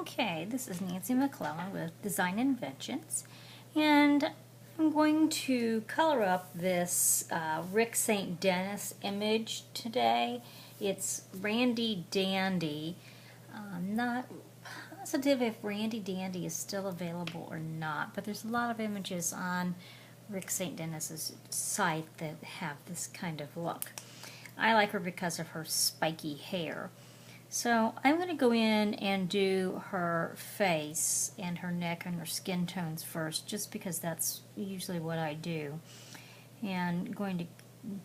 Okay, this is Nancy McClellan with Design Inventions, and I'm going to color up this Rick St. Denis image today. It's Randi Dandi. I'm not positive if Randi Dandi is still available or not, but there's a lot of images on Rick St. Denis's site that have this kind of look. I like her because of her spiky hair. So I'm going to go in and do her face and her neck and her skin tones first, just because that's usually what I do. And going to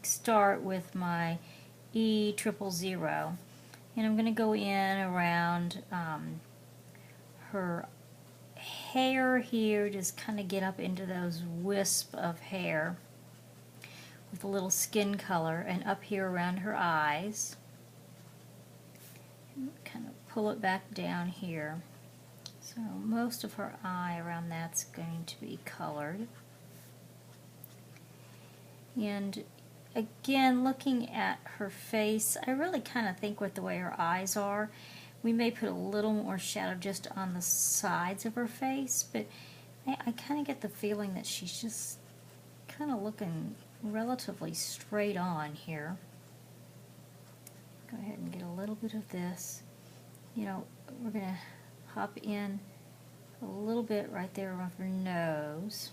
start with my E000, and I'm going to go in around her hair here, just kind of get up into those wisps of hair with a little skin color, and up here around her eyes. Kind of pull it back down here. So most of her eye around that's going to be colored. And again, looking at her face, I really kind of think with the way her eyes are, we may put a little more shadow just on the sides of her face, but I kind of get the feeling that she's just kind of looking relatively straight on here. Go ahead and get a little bit of this. You know, we're going to hop in a little bit right there around her nose.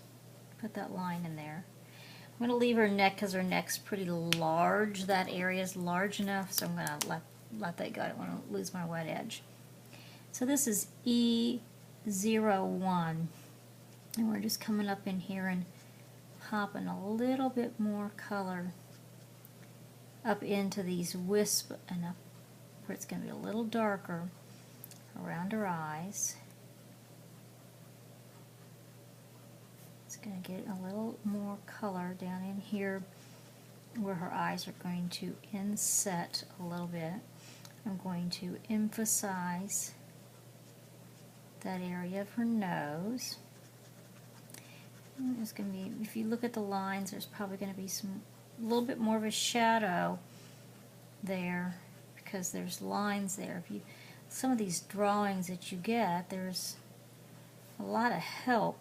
Put that line in there. I'm going to leave her neck because her neck's pretty large. That area is large enough, so I'm going to let that go. I don't want to lose my wet edge. So this is E01. And we're just coming up in here and popping a little bit more color up into these wisps and up where it's going to be a little darker around her eyes. It's going to get a little more color down in here where her eyes are going to inset a little bit. I'm going to emphasize that area of her nose. And there's going to be, if you look at the lines, there's probably going to be a little bit more of a shadow there because there's lines there. If you, some of these drawings that you get, there's a lot of help.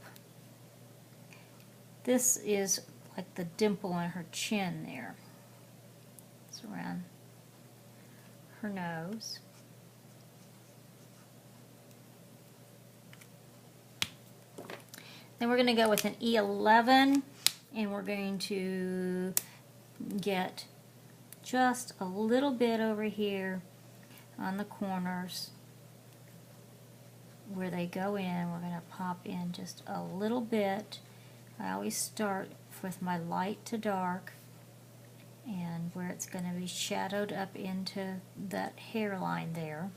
This is like the dimple in her chin there. It's around her nose. Then we're going to go with an E11, and we're going to get just a little bit over here on the corners where they go in. We're going to pop in just a little bit. I always start with my light to dark, and where it's going to be shadowed up into that hairline there,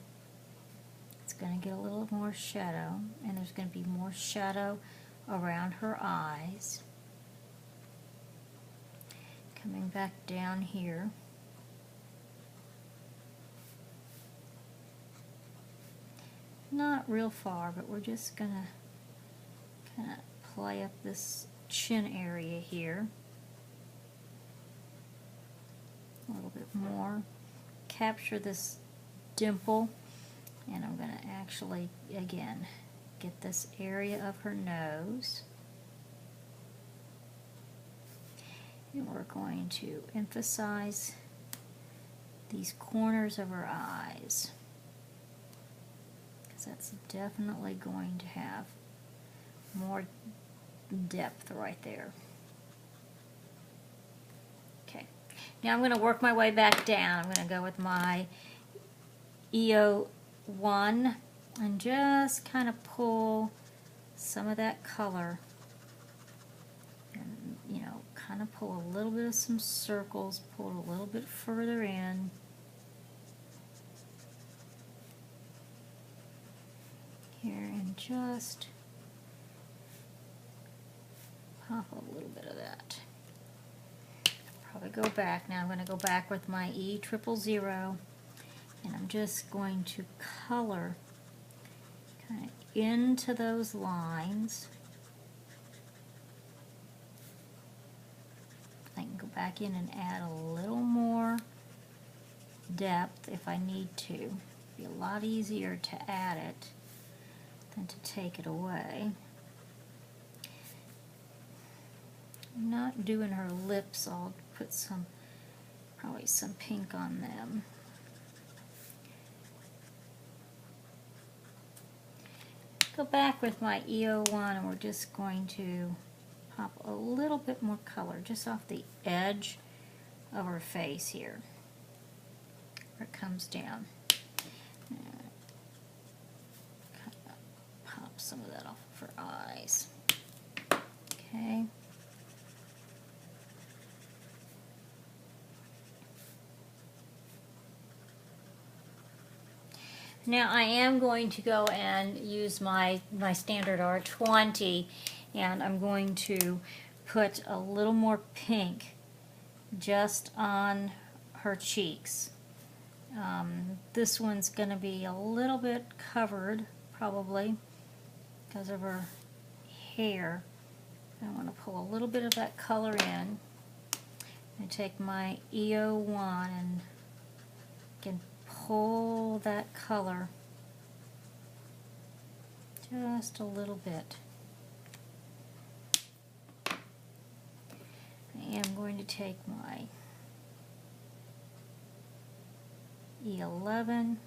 it's going to get a little more shadow, and there's going to be more shadow around her eyes. Coming back down here. Not real far, but we're just going to kind of play up this chin area here. A little bit more. Capture this dimple, and I'm going to actually, again, get this area of her nose. And we're going to emphasize these corners of her eyes, because that's definitely going to have more depth right there. Okay, now I'm going to work my way back down. I'm going to go with my E01 and just kind of pull some of that color, and you know, kind of pull a little bit of some circles, pull it a little bit further in. Here, and just pop a little bit of that. Probably go back. Now I'm going to go back with my E000, and I'm just going to color kind of into those lines. I can go back in and add a little more depth if I need to. It'd be a lot easier to add it than to take it away. I'm not doing her lips, I'll put probably some pink on them. Go back with my EO1 and we're just going to pop a little bit more color just off the edge of her face here, where it comes down. Kind of pop some of that off of her eyes. Okay. Now I am going to go and use my standard R20, and I'm going to put a little more pink just on her cheeks. This one's going to be a little bit covered, probably, because of her hair. I want to pull a little bit of that color in. I take my EO1 and again pull that color just a little bit. I am going to take my E11,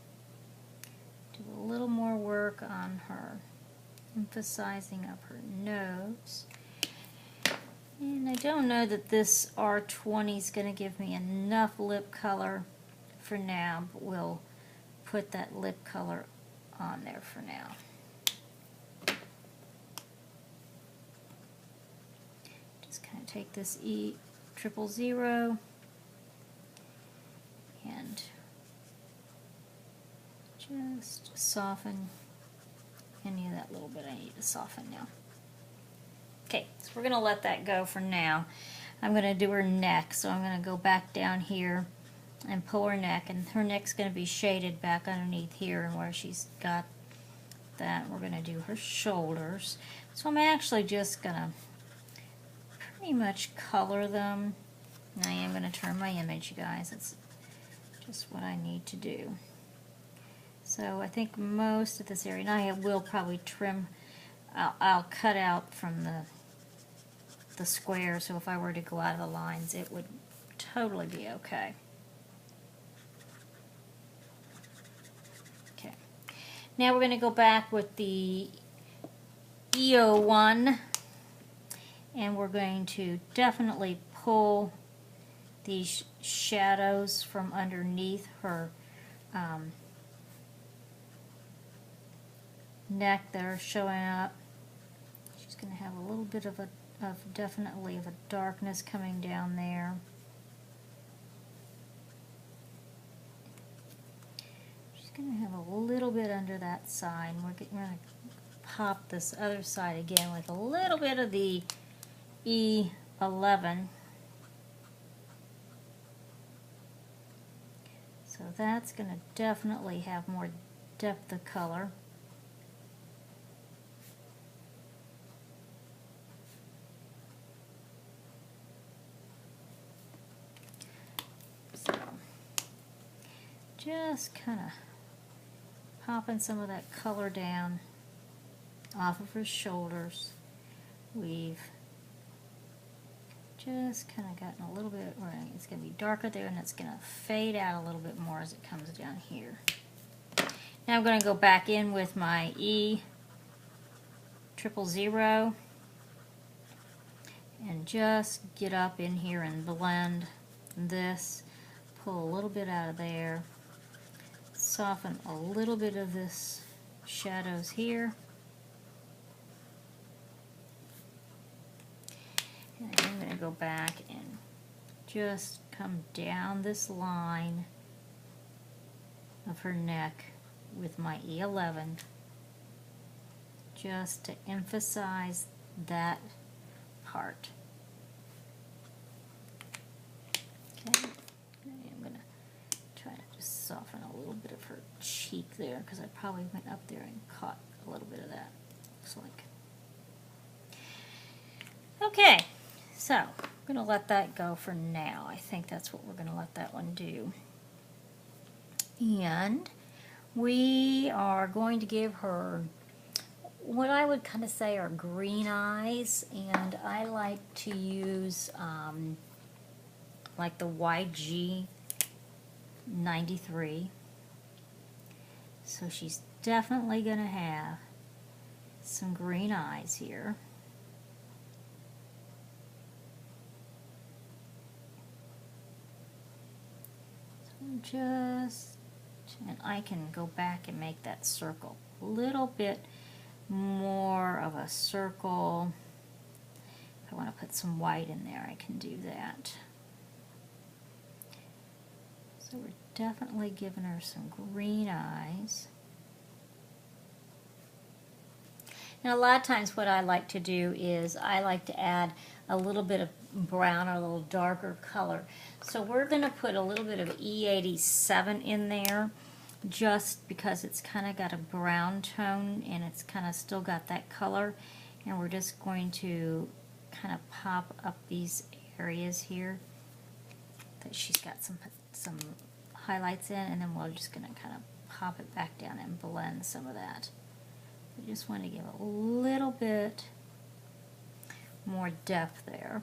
do a little more work on her, emphasizing up her nose. And I don't know that this R20 is going to give me enough lip color for now, but we'll put that lip color on there for now. Just kind of take this E000 and just soften any of that little bit I need to soften now. Okay, so we're going to let that go for now. I'm going to do her neck, so I'm going to go back down here and pull her neck, and her neck's going to be shaded back underneath here and where she's got that. We're going to do her shoulders. So I'm actually just going to pretty much color them. And I am going to turn my image, you guys. That's just what I need to do. So I think most of this area, and I will probably trim, I'll cut out from the square, so if I were to go out of the lines, it would totally be okay. Okay. Now we're going to go back with the EO1, and we're going to definitely pull these shadows from underneath her neck that are showing up. She's going to have a little bit of definitely of a darkness coming down there. She's going to have a little bit under that side. We're going to pop this other side again with a little bit of the E11. So that's going to definitely have more depth of color. So just kind of popping some of that color down off of her shoulders. We've just kind of gotten a little bit, or it's going to be darker there, and it's going to fade out a little bit more as it comes down here. Now I'm going to go back in with my E000 and just get up in here and blend this, pull a little bit out of there, soften a little bit of this shadows here. And I'm going to go back and just come down this line of her neck with my E11 just to emphasize that part. Okay, I'm going to try to just soften a little bit of her cheek there because I probably went up there and caught a little bit of that, looks like. Okay. So, I'm going to let that go for now. I think that's what we're going to let that one do. And we are going to give her what I would kind of say are green eyes, and I like to use like the YG 93. So she's definitely going to have some green eyes here. So and I can go back and make that circle a little bit more of a circle. If I want to put some white in there, I can do that. So we're definitely giving her some green eyes. Now a lot of times what I like to do is I like to add a little bit of brown or a little darker color. So we're going to put a little bit of E87 in there just because it's kind of got a brown tone and it's kind of still got that color. And we're just going to kind of pop up these areas here that she's got some highlights in, and then we're just going to kind of pop it back down and blend some of that. We just want to give a little bit more depth there.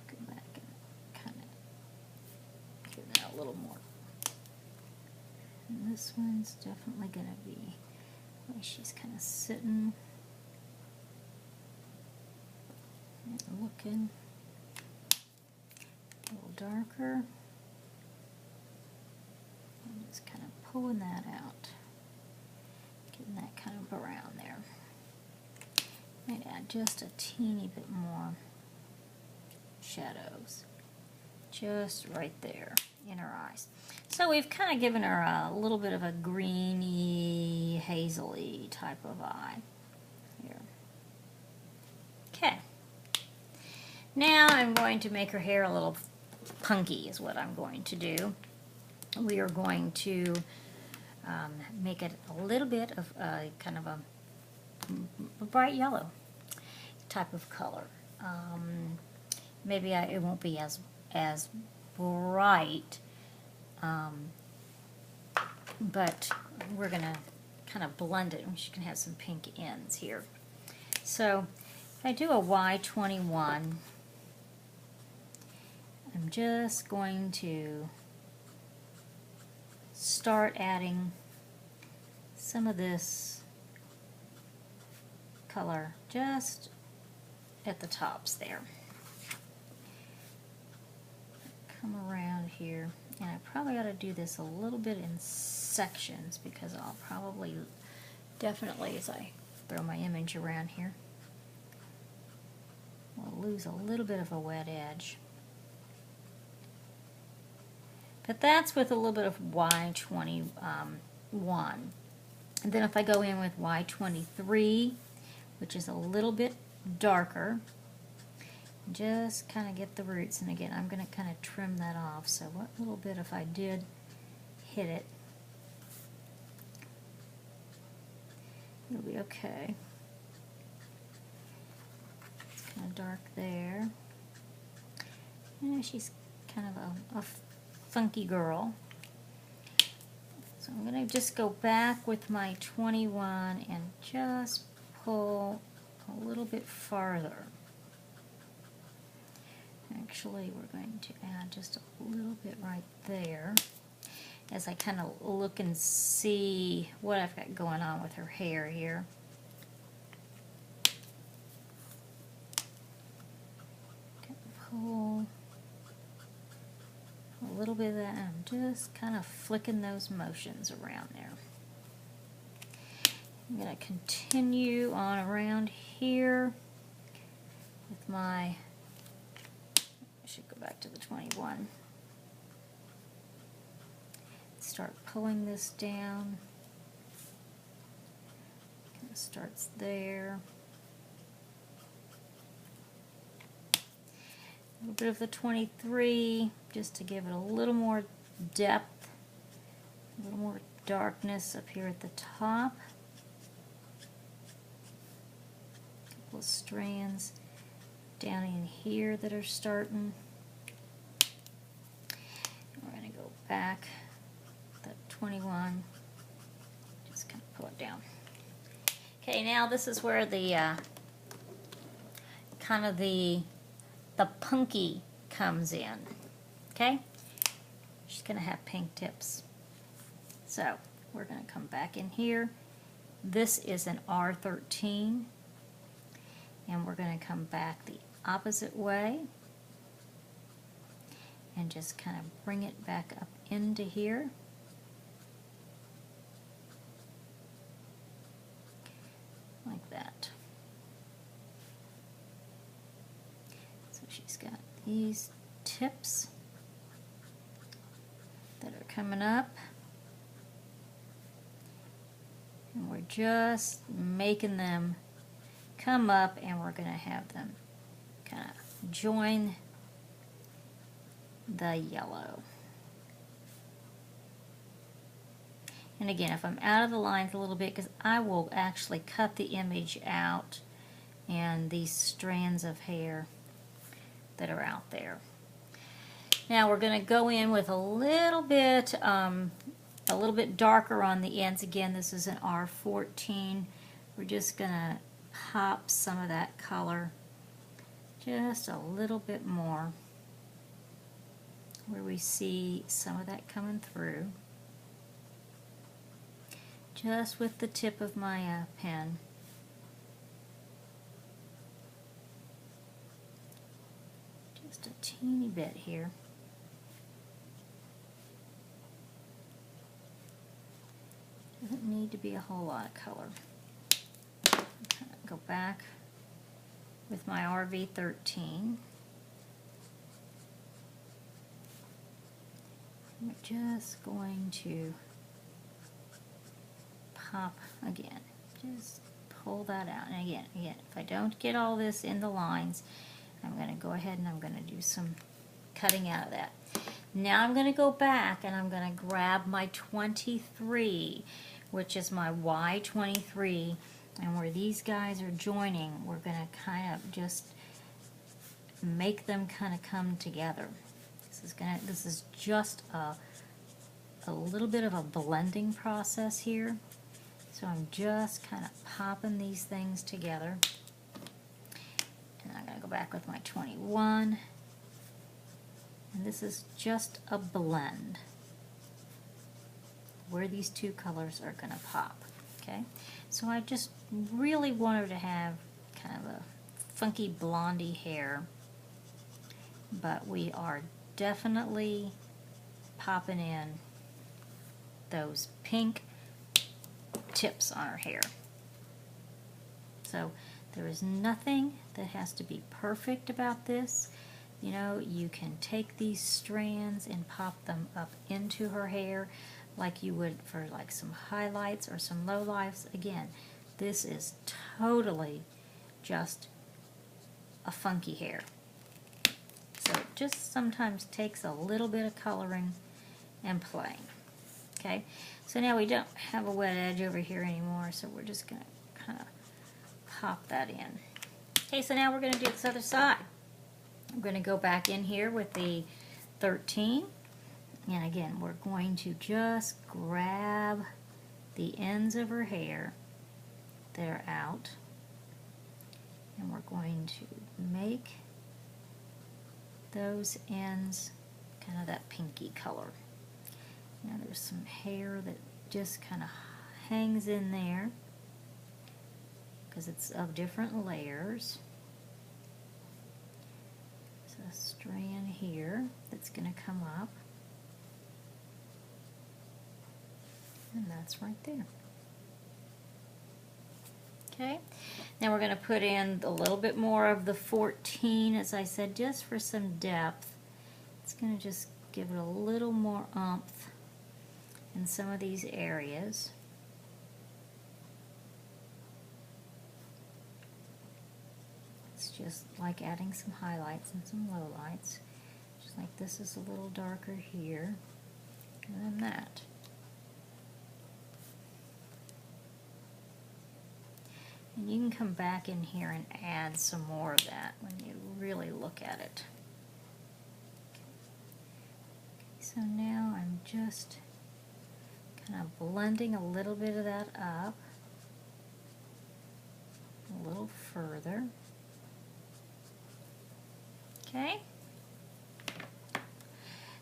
Go back and kind of give that a little more. And this one's definitely going to be the way she's kind of sitting and looking. A little darker. I'm just kind of pulling that out. Getting that kind of brown there. Might add just a teeny bit more shadows. Just right there in her eyes. So we've kind of given her a little bit of a greeny, hazily type of eye here. Okay. Now I'm going to make her hair a little punky is what I'm going to do. We are going to make it a little bit of kind of a bright yellow type of color. Maybe it won't be as bright, but we're going to kind of blend it. She can have some pink ends here. So if I do a Y21, I'm just going to start adding some of this color just at the tops there. Come around here, and I probably ought to do this a little bit in sections because I'll probably definitely, as I throw my image around here, we'll lose a little bit of a wet edge. But that's with a little bit of Y21. And then if I go in with Y23, which is a little bit darker, just kind of get the roots. And again, I'm going to kind of trim that off. So what little bit, if I did hit it, it'll be okay. It's kind of dark there. Yeah, she's kind of a funky girl. So I'm going to just go back with my 21 and just pull a little bit farther. Actually, we're going to add just a little bit right there as I kind of look and see what I've got going on with her hair here. Pull a little bit of that, and I'm just kind of flicking those motions around there. I'm going to continue on around here with my, I should go back to the 21. Start pulling this down. Kind of starts there. A little bit of the 23 just to give it a little more depth, a little more darkness up here at the top. A couple of strands down in here that are starting. We're going to go back that 21 pull it down. Okay, now this is where the kind of the punky comes in. Okay, she's gonna have pink tips. So we're gonna come back in here. This is an R13, and we're gonna come back the opposite way and just kind of bring it back up into here. Like that. So she's got these tips that are coming up, and we're just making them come up, and we're going to have them kind of join the yellow. And again, if I'm out of the lines a little bit, because I will actually cut the image out and these strands of hair that are out there. Now we're going to go in with a little bit darker on the ends. Again, this is an R14. We're just going to pop some of that color just a little bit more where we see some of that coming through. Just with the tip of my pen. Just a teeny bit here. Doesn't need to be a whole lot of color. Go back with my RV13. We're just going to pop again. Just pull that out. And again, if I don't get all this in the lines, I'm going to go ahead and I'm going to do some cutting out of that. Now I'm going to go back and I'm going to grab my 23, which is my Y23, and where these guys are joining, we're going to kind of just make them kind of come together. This is just a little bit of a blending process here. So I'm just kind of popping these things together. And I'm going to go back with my 21. And this is just a blend where these two colors are going to pop. Okay, so I just really want her to have kind of a funky blondie hair, but we are definitely popping in those pink tips on her hair. So there is nothing that has to be perfect about this. You know, you can take these strands and pop them up into her hair like you would for like some highlights or some lowlights. Again, this is totally just a funky hair. So it just sometimes takes a little bit of coloring and playing. Okay, so now we don't have a wet edge over here anymore, so we're just going to kind of pop that in. Okay, so now we're going to do this other side. I'm going to go back in here with the 13, and again, we're going to just grab the ends of her hair that are out, and we're going to make those ends kind of that pinky color. Now there's some hair that just kind of hangs in there because it's of different layers. There's a strand here that's going to come up, and that's right there. Okay, now we're going to put in a little bit more of the 14, as I said, just for some depth. It's going to just give it a little more oomph in some of these areas. It's just like adding some highlights and some lowlights. Just like this is a little darker here than that. And you can come back in here and add some more of that when you really look at it. Okay, so now I'm just kind of blending a little bit of that up a little further. Okay.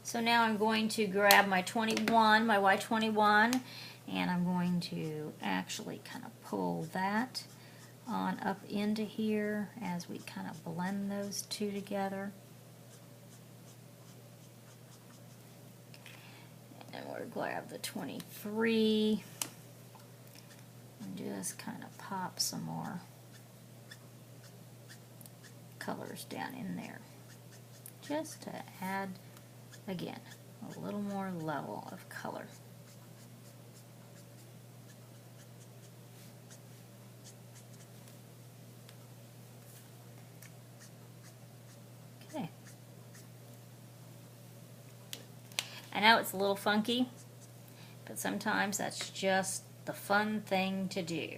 So now I'm going to grab my 21, my Y21, and I'm going to actually kind of pull that on up into here as we kind of blend those two together. And we'll grab the 23 and just kind of pop some more colors down in there, just to add, again, a little more level of color. Okay. I know it's a little funky, but sometimes that's just the fun thing to do.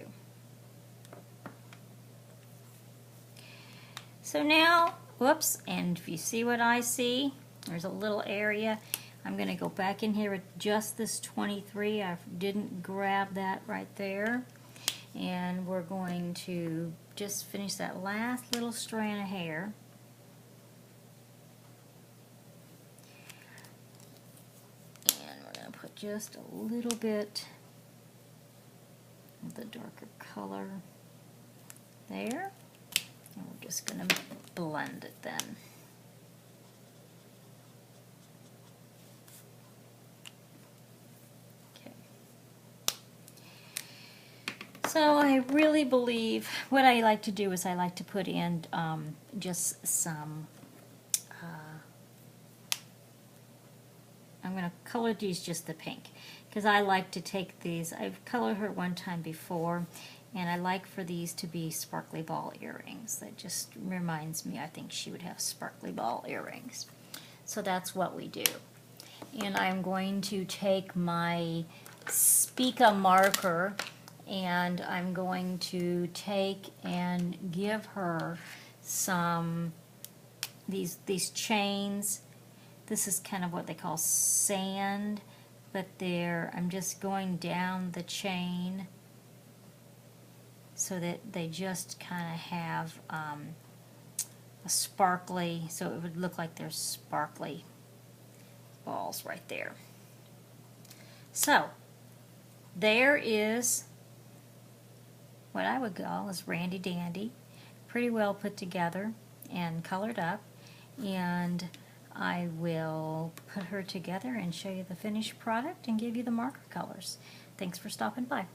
So now, whoops, and if you see what I see, there's a little area. I'm going to go back in here with just this 23. I didn't grab that right there. And we're going to just finish that last little strand of hair. And we're going to put just a little bit of the darker color there. And we're just going to blend it then. Okay. So I really believe what I like to do is I like to put in just some, I'm going to color these just the pink, because I like to take these, I've colored her one time before, and I like for these to be sparkly ball earrings. That just reminds me, I think she would have sparkly ball earrings. So that's what we do. And I'm going to take my Spica marker, and I'm going to take and give her some, these chains. This is kind of what they call sand, but I'm just going down the chain so that they just kind of have a sparkly, so it would look like there's sparkly balls right there. So there is what I would call is Randi Dandi, pretty well put together and colored up, and I will put her together and show you the finished product and give you the marker colors. Thanks for stopping by.